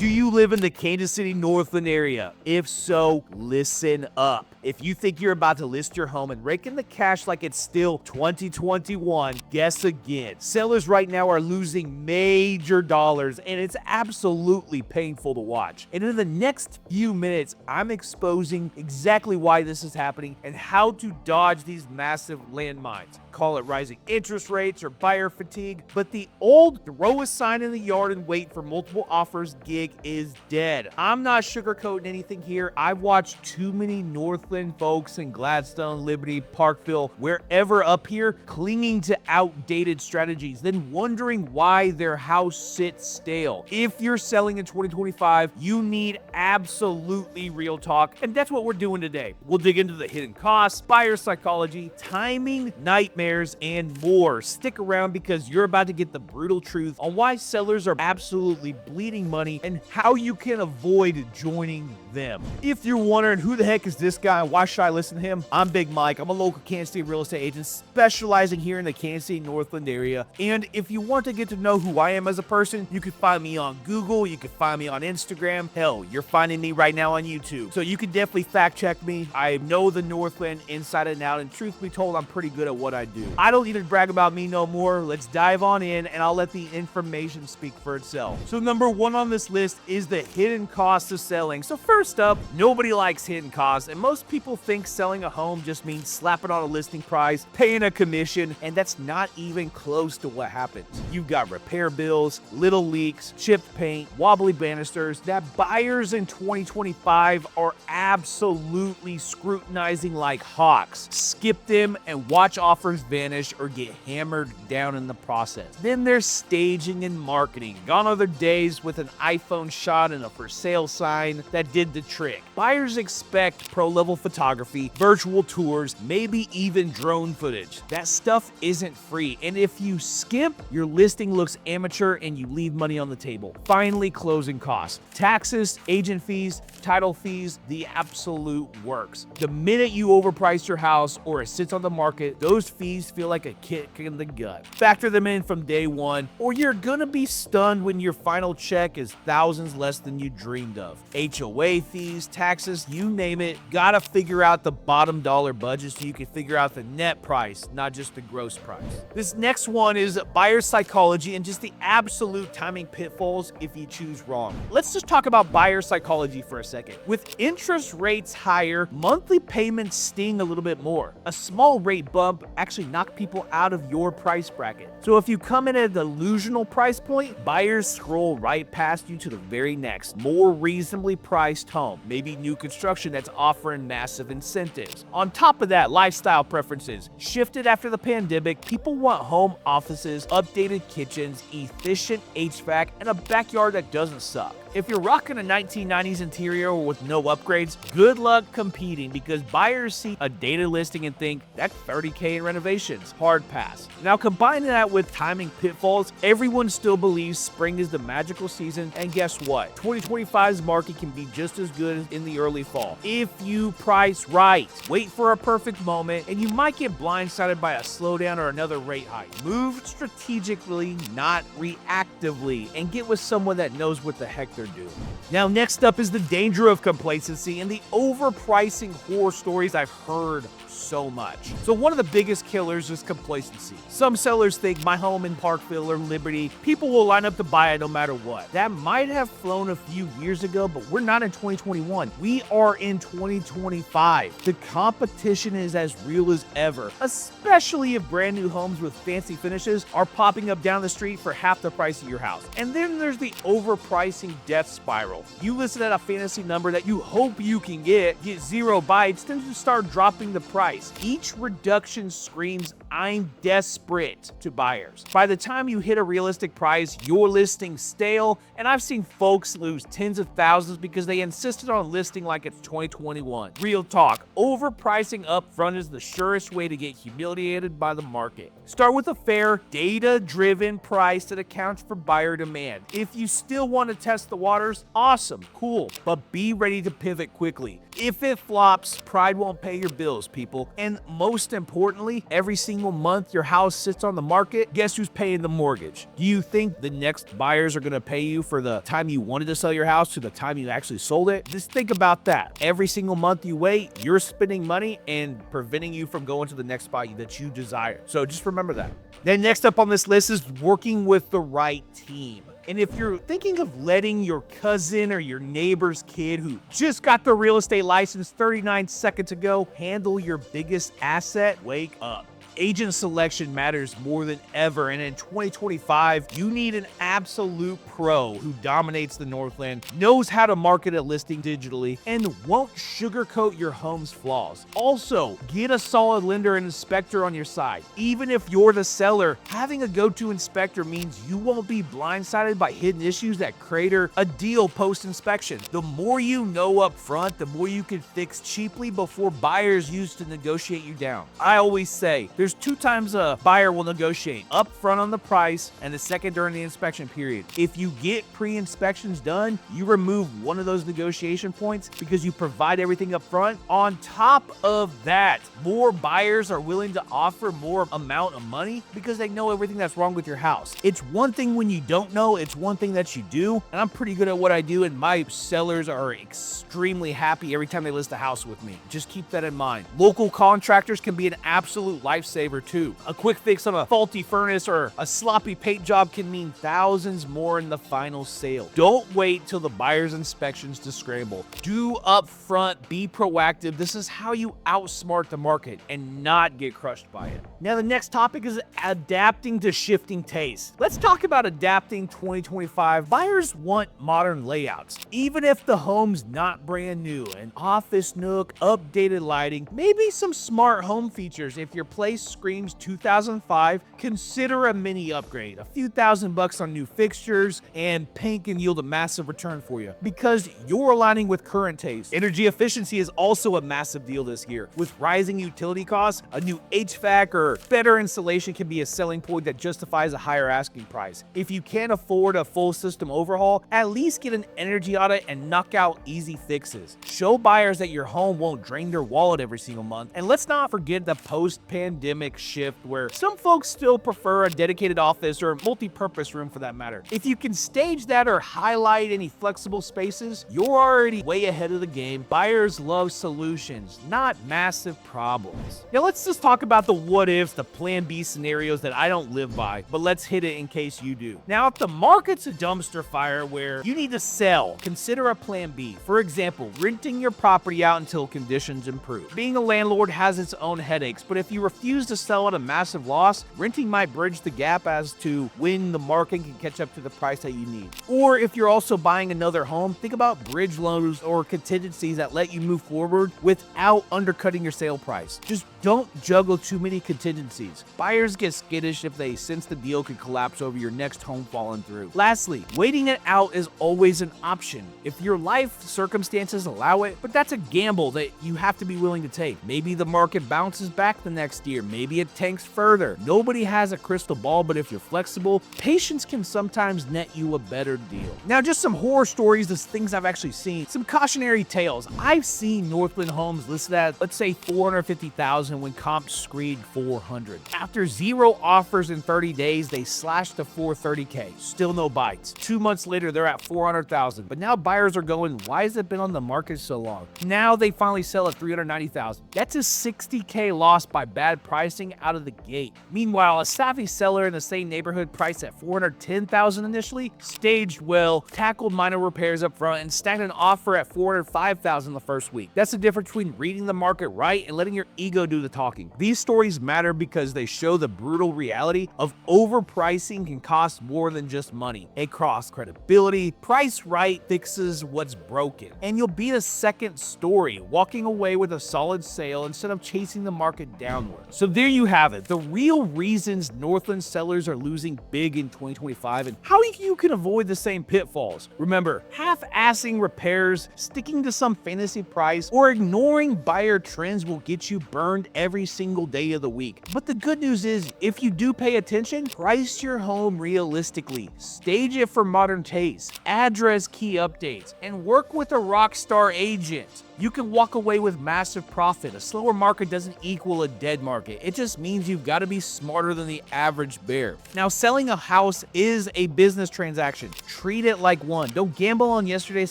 Do you live in the Kansas City Northland area? If so, listen up. If you think you're about to list your home and rake in the cash like it's still 2021, guess again. Sellers right now are losing major dollars, and it's absolutely painful to watch. And in the next few minutes, I'm exposing exactly why this is happening and how to dodge these massive landmines. Call it rising interest rates or buyer fatigue, but the old throw a sign in the yard and wait for multiple offers gig is dead. I'm not sugarcoating anything here. I've watched too many Northland folks in Gladstone, Liberty, Parkville, wherever up here, clinging to outdated strategies, then wondering why their house sits stale. If you're selling in 2025, you need absolutely real talk, and that's what we're doing today. We'll dig into the hidden costs, buyer psychology, timing, nightmares, and more. Stick around because you're about to get the brutal truth on why sellers are absolutely bleeding money and how you can avoid joining them. If you're wondering who the heck is this guy and why should I listen to him, I'm Big Mike. I'm a local Kansas City real estate agent specializing here in the Kansas City Northland area. And if you want to get to know who I am as a person, you can find me on Google, you can find me on Instagram. Hell, you're finding me right now on YouTube. So you can definitely fact check me. I know the Northland inside and out, and truth be told, I'm pretty good at what I do. I don't need to brag about me no more. Let's dive on in and I'll let the information speak for itself. So number one on this list is the hidden cost of selling. So first up, nobody likes hidden costs, and most people think selling a home just means slapping on a listing price, paying a commission, and that's not even close to what happens. You've got repair bills, little leaks, chipped paint, wobbly banisters that buyers in 2025 are absolutely scrutinizing like hawks. Skip them and watch offers vanish or get hammered down in the process. Then there's staging and marketing. Gone are the days with an iPhone shot and a for sale sign that did the trick. Buyers expect pro-level photography, virtual tours, maybe even drone footage. That stuff isn't free, and if you skimp, your listing looks amateur and you leave money on the table. Finally, closing costs. Taxes, agent fees, title fees, the absolute works. The minute you overprice your house or it sits on the market, those fees feel like a kick in the gut. Factor them in from day one, or you're gonna be stunned when your final check is thousands less than you dreamed of. HOA fees, taxes, you name it, gotta figure out the bottom dollar budget so you can figure out the net price, not just the gross price. This next one is buyer psychology and just the absolute timing pitfalls if you choose wrong. Let's just talk about buyer psychology for a second. With interest rates higher, monthly payments sting a little bit more. A small rate bump actually knocks people out of your price bracket. So if you come in at a delusional price point, buyers scroll right past you to the very next, more reasonably priced home, maybe new construction that's offering massive incentives. On top of that, lifestyle preferences shifted after the pandemic. People want home offices, updated kitchens, efficient HVAC, and a backyard that doesn't suck. If you're rocking a 1990s interior with no upgrades, good luck competing because buyers see a dated listing and think that's $30K in renovations. Hard pass. Now combine that with timing pitfalls, everyone still believes spring is the magical season, and guess what? 2025's market can be just as good in the early fall if you price right. Wait for a perfect moment and you might get blindsided by a slowdown or another rate hike. Move strategically, not reactively, and get with someone that knows what the heck they're doing. Now next up is the danger of complacency and the overpricing horror stories I've heard so much. So one of the biggest killers is complacency. Some sellers think my home in Parkville or Liberty, people will line up to buy it no matter what. That might have flown a few years ago, but we're not in 2021. We are in 2025. The competition is as real as ever, especially if brand new homes with fancy finishes are popping up down the street for half the price of your house. And then there's the overpricing death spiral. You listen at a fantasy number that you hope you can get 0 bites, then you start dropping the price. Each reduction screams, I'm desperate to buyers. By the time you hit a realistic price, your listing's stale, and I've seen folks lose tens of thousands because they insisted on listing like it's 2021. Real talk, overpricing up front is the surest way to get humiliated by the market. Start with a fair, data-driven price that accounts for buyer demand. If you still want to test the waters, awesome, cool, but be ready to pivot quickly. If it flops, pride won't pay your bills, people. And most importantly, every single single month your house sits on the market, guess who's paying the mortgage? Do you think the next buyers are going to pay you for the time you wanted to sell your house to the time you actually sold it? Just think about that. Every single month you wait, you're spending money and preventing you from going to the next spot that you desire. So just remember that. Then next up on this list is working with the right team. And if you're thinking of letting your cousin or your neighbor's kid who just got their real estate license 39 seconds ago handle your biggest asset, wake up. Agent selection matters more than ever, and in 2025, you need an absolute pro who dominates the Northland, knows how to market a listing digitally, and won't sugarcoat your home's flaws. Also, get a solid lender and inspector on your side. Even if you're the seller, having a go-to inspector means you won't be blindsided by hidden issues that crater a deal post-inspection. The more you know up front, the more you can fix cheaply before buyers use to negotiate you down. I always say, there's two times a buyer will negotiate: up front on the price and the second during the inspection period. If you get pre-inspections done, you remove one of those negotiation points because you provide everything up front. On top of that, more buyers are willing to offer more amount of money because they know everything that's wrong with your house. It's one thing when you don't know, it's one thing that you do. And I'm pretty good at what I do, and my sellers are extremely happy every time they list a house with me. Just keep that in mind. Local contractors can be an absolute lifesaver too. A quick fix on a faulty furnace or a sloppy paint job can mean thousands more in the final sale. Don't wait till the buyer's inspections to scramble. Do upfront, be proactive. This is how you outsmart the market and not get crushed by it. Now the next topic is adapting to shifting tastes. Let's talk about adapting 2025. Buyers want modern layouts. Even if the home's not brand new, an office nook, updated lighting, maybe some smart home features. If your place screams 2005, consider a mini upgrade. A few $1,000 on new fixtures and paint can yield a massive return for you because you're aligning with current taste. Energy efficiency is also a massive deal this year. With rising utility costs, a new HVAC or better insulation can be a selling point that justifies a higher asking price. If you can't afford a full system overhaul, at least get an energy audit and knock out easy fixes. Show buyers that your home won't drain their wallet every single month. And let's not forget the post-pandemic shift where some folks still prefer a dedicated office or multi-purpose room for that matter. If you can stage that or highlight any flexible spaces, you're already way ahead of the game. Buyers love solutions, not massive problems. Now let's just talk about the what ifs, the plan B scenarios that I don't live by, but let's hit it in case you do. Now, if the market's a dumpster fire where you need to sell, consider a plan B. For example, renting your property out until conditions improve. Being a landlord has its own headaches, but if you refuse to sell at a massive loss, renting might bridge the gap as to when the market can catch up to the price that you need. Or if you're also buying another home, think about bridge loans or contingencies that let you move forward without undercutting your sale price. Just don't juggle too many contingencies. Buyers get skittish if they sense the deal could collapse over your next home falling through. Lastly, waiting it out is always an option if your life circumstances allow it, but that's a gamble that you have to be willing to take. Maybe the market bounces back the next year. Maybe it tanks further. Nobody has a crystal ball, but if you're flexible, patience can sometimes net you a better deal. Now, just some horror stories, the things I've actually seen, some cautionary tales. I've seen Northland homes listed at, let's say, $450,000 when comps screed 400. After 0 offers in 30 days, they slashed to $430K. Still no bites. 2 months later, they're at $400,000. But now buyers are going, why has it been on the market so long? Now they finally sell at $390,000. That's a $60K loss by bad pricing out of the gate. Meanwhile, a savvy seller in the same neighborhood priced at $410,000 initially, staged well, tackled minor repairs up front, and stacked an offer at $405,000 the first week. That's the difference between reading the market right and letting your ego do the talking. These stories matter because they show the brutal reality of overpricing can cost more than just money. It costs credibility. Price right fixes what's broken. And you'll be a second story, walking away with a solid sale instead of chasing the market downward. So there you have it, the real reasons Northland sellers are losing big in 2025 and how you can avoid the same pitfalls. Remember, half-assing repairs, sticking to some fantasy price, or ignoring buyer trends will get you burned every single day of the week. But the good news is, if you do pay attention, price your home realistically, stage it for modern taste, address key updates, and work with a rockstar agent. You can walk away with massive profit. A slower market doesn't equal a dead market. It just means you've got to be smarter than the average bear. Now, selling a house is a business transaction. Treat it like one. Don't gamble on yesterday's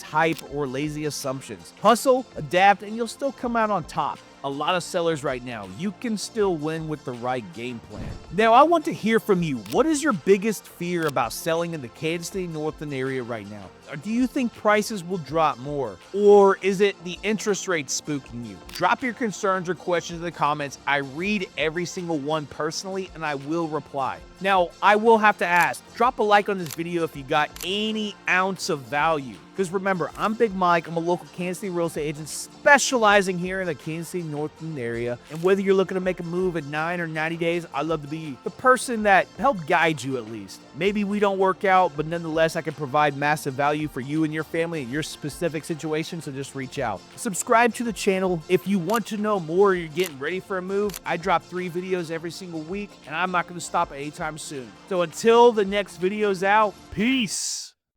hype or lazy assumptions. Hustle, adapt, and you'll still come out on top. A lot of sellers right now, you can still win with the right game plan. Now, I want to hear from you. What is your biggest fear about selling in the Kansas City Northland area right now? Or do you think prices will drop more? Or is it the interest rate spooking you? Drop your concerns or questions in the comments. I read every single one personally, and I will reply. Now, I will have to ask, drop a like on this video if you got any ounce of value. Because remember, I'm Big Mike. I'm a local Kansas City real estate agent specializing here in the Kansas City Northland area. And whether you're looking to make a move in 9 or 90 days, I'd love to be the person that helped guide you at least. Maybe we don't work out, but nonetheless, I can provide massive value for you and your family in your specific situation, so just reach out. Subscribe to the channel if you want to know more or you're getting ready for a move. I drop 3 videos every single week, and I'm not going to stop anytime soon. So until the next video's out, peace!